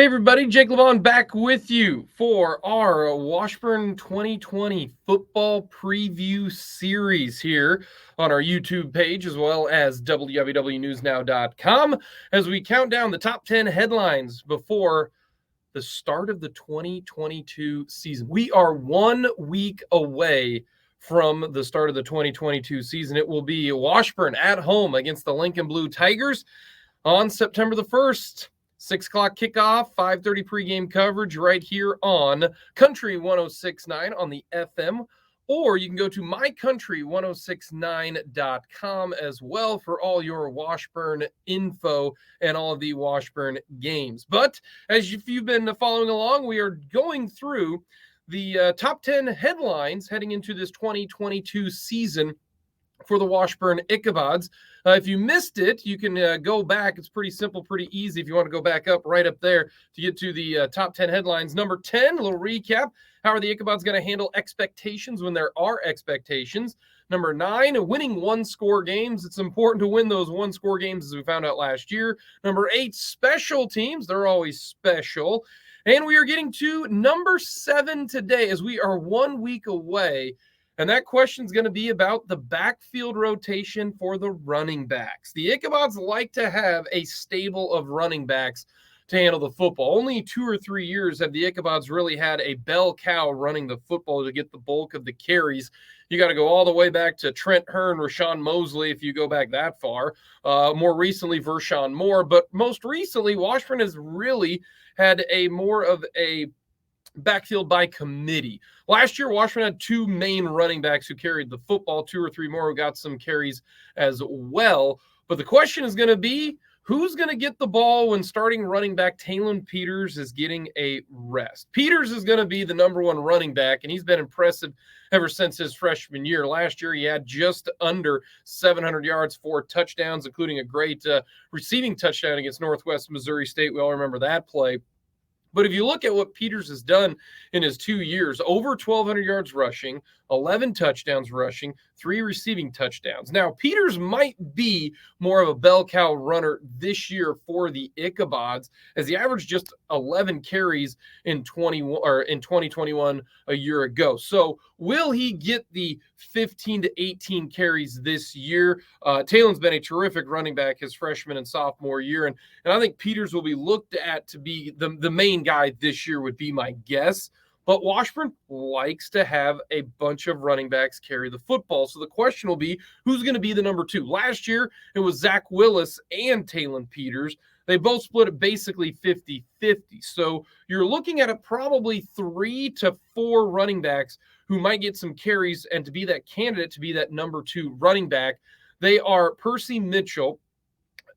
Hey everybody, Jake Levon back with you for our Washburn 2020 football preview series here on our YouTube page as well as www.newsnow.com as we count down the top 10 headlines before the start of the 2022 season. We are 1 week away from the start of the 2022 season. It will be Washburn at home against the Lincoln Blue Tigers on September the 1st. 6 o'clock kickoff, 5:30 pregame coverage right here on Country 106.9 on the FM, or you can go to mycountry1069.com as well for all your Washburn info and all of the Washburn games. But as if you've been following along, we are going through the top 10 headlines heading into this 2022 season for the Washburn Ichabods. If you missed it, you can go back. It's pretty simple, pretty easy. If you want to go back up, right up there to get to the top 10 headlines. Number 10, a little recap. How are the Ichabods going to handle expectations when there are expectations? Number 9, winning one-score games. It's important to win those one-score games, as we found out last year. Number 8, special teams. They're always special. And we are getting to number 7 today as we are 1 week away. And that question is going to be about the backfield rotation for the running backs. The Ichabods like to have a stable of running backs to handle the football. Only 2 or 3 years have the Ichabods really had a bell cow running the football to get the bulk of the carries. You got to go all the way back to Trent Hearn, Rashawn Mosley, if you go back that far. More recently, Vershawn Moore. But most recently, Washburn has really had more of a backfield by committee. Last year, Washburn had 2 main running backs who carried the football, 2 or 3 more who got some carries as well. But the question is going to be, who's going to get the ball when starting running back Talon Peters is getting a rest? Peters is going to be the number 1 running back, and he's been impressive ever since his freshman year. Last year, he had just under 700 yards, 4 touchdowns, including a great receiving touchdown against Northwest Missouri State. We all remember that play. But if you look at what Peters has done in his 2 years, over 1,200 yards rushing, 11 touchdowns rushing, 3 receiving touchdowns. Now, Peters might be more of a bell cow runner this year for the Ichabods, as he averaged just 11 carries in 2021 a year ago. So will he get the 15 to 18 carries this year? Talon's been a terrific running back his freshman and sophomore year, and I think Peters will be looked at to be the main guy this year would be my guess. But Washburn likes to have a bunch of running backs carry the football. So the question will be, who's going to be the number 2? Last year, it was Zach Willis and Talon Peters. They both split it basically 50-50. So you're looking at it probably 3 to 4 running backs who might get some carries and to be that candidate to be that number 2 running back. They are Percy Mitchell,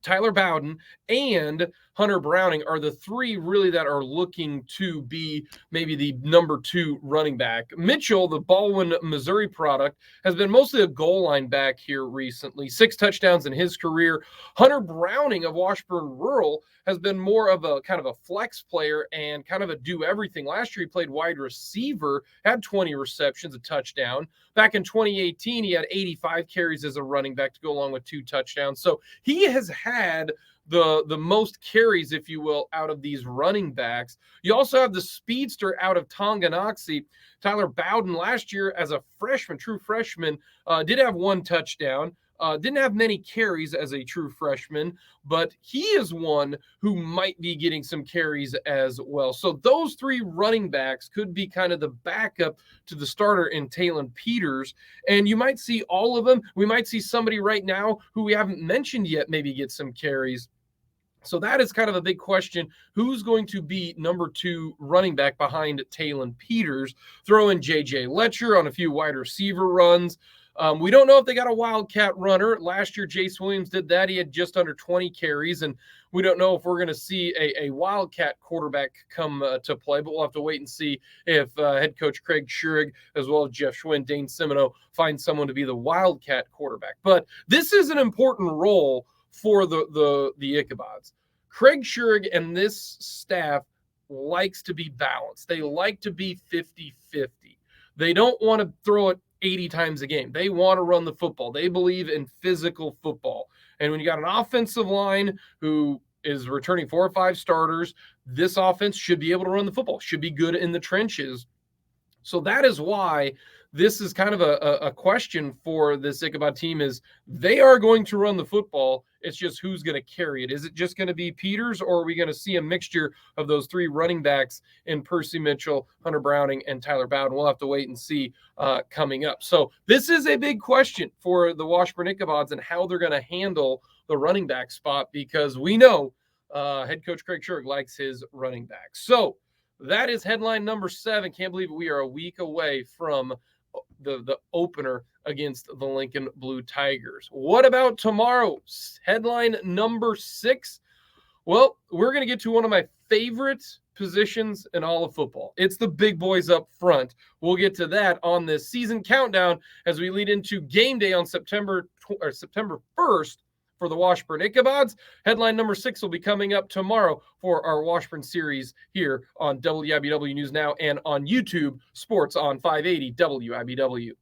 Tyler Bowden, and Hunter Browning are the 3 really that are looking to be maybe the number 2 running back. Mitchell, the Baldwin, Missouri product, has been mostly a goal line back here recently, 6 touchdowns in his career. Hunter Browning of Washburn Rural has been more of a kind of a flex player and kind of a do-everything. Last year, he played wide receiver, had 20 receptions, a touchdown. Back in 2018, he had 85 carries as a running back to go along with 2 touchdowns. So he has had the most carries, if you will, out of these running backs. You also have the speedster out of Tonganoxie, Tyler Bowden. Last year as a freshman, true freshman, did have 1 touchdown. Didn't have many carries as a true freshman, but he is one who might be getting some carries as well. So those 3 running backs could be kind of the backup to the starter in Talon Peters. And you might see all of them. We might see somebody right now who we haven't mentioned yet maybe get some carries. So that is kind of a big question. Who's going to be number 2 running back behind Talon Peters? Throw in J.J. Letcher on a few wide receiver runs. We don't know if they got a wildcat runner. Last year, Jace Williams did that. He had just under 20 carries, and we don't know if we're going to see a wildcat quarterback come to play, but we'll have to wait and see if head coach Craig Schurig, as well as Jeff Schwinn, Dane Semino, find someone to be the wildcat quarterback. But this is an important role for the Ichabods. Craig Schurig and this staff likes to be balanced. They like to be 50-50. They don't want to throw it 80 times a game. They want to run the football. They believe in physical football. And when you got an offensive line who is returning 4 or 5 starters. This offense should be able to run the football, should be good in the trenches. So that is why this is kind of a question for this Ichabod team is they are going to run the football. It's just who's going to carry it. Is it just going to be Peters, or are we going to see a mixture of those 3 running backs in Percy Mitchell, Hunter Browning, and Tyler Bowden? We'll have to wait and see coming up. So this is a big question for the Washburn Ichabods and how they're going to handle the running back spot, because we know head coach Craig Shurg likes his running backs. So that is headline number 7. Can't believe we are a week away from the opener against the Lincoln Blue Tigers. What about tomorrow? Headline number 6. Well, we're going to get to one of my favorite positions in all of football. It's the big boys up front. We'll get to that on this season countdown as we lead into game day on September 1st for the Washburn Ichabods. Headline number 6 will be coming up tomorrow for our Washburn series here on WIBW News Now and on YouTube Sports on 580 WIBW.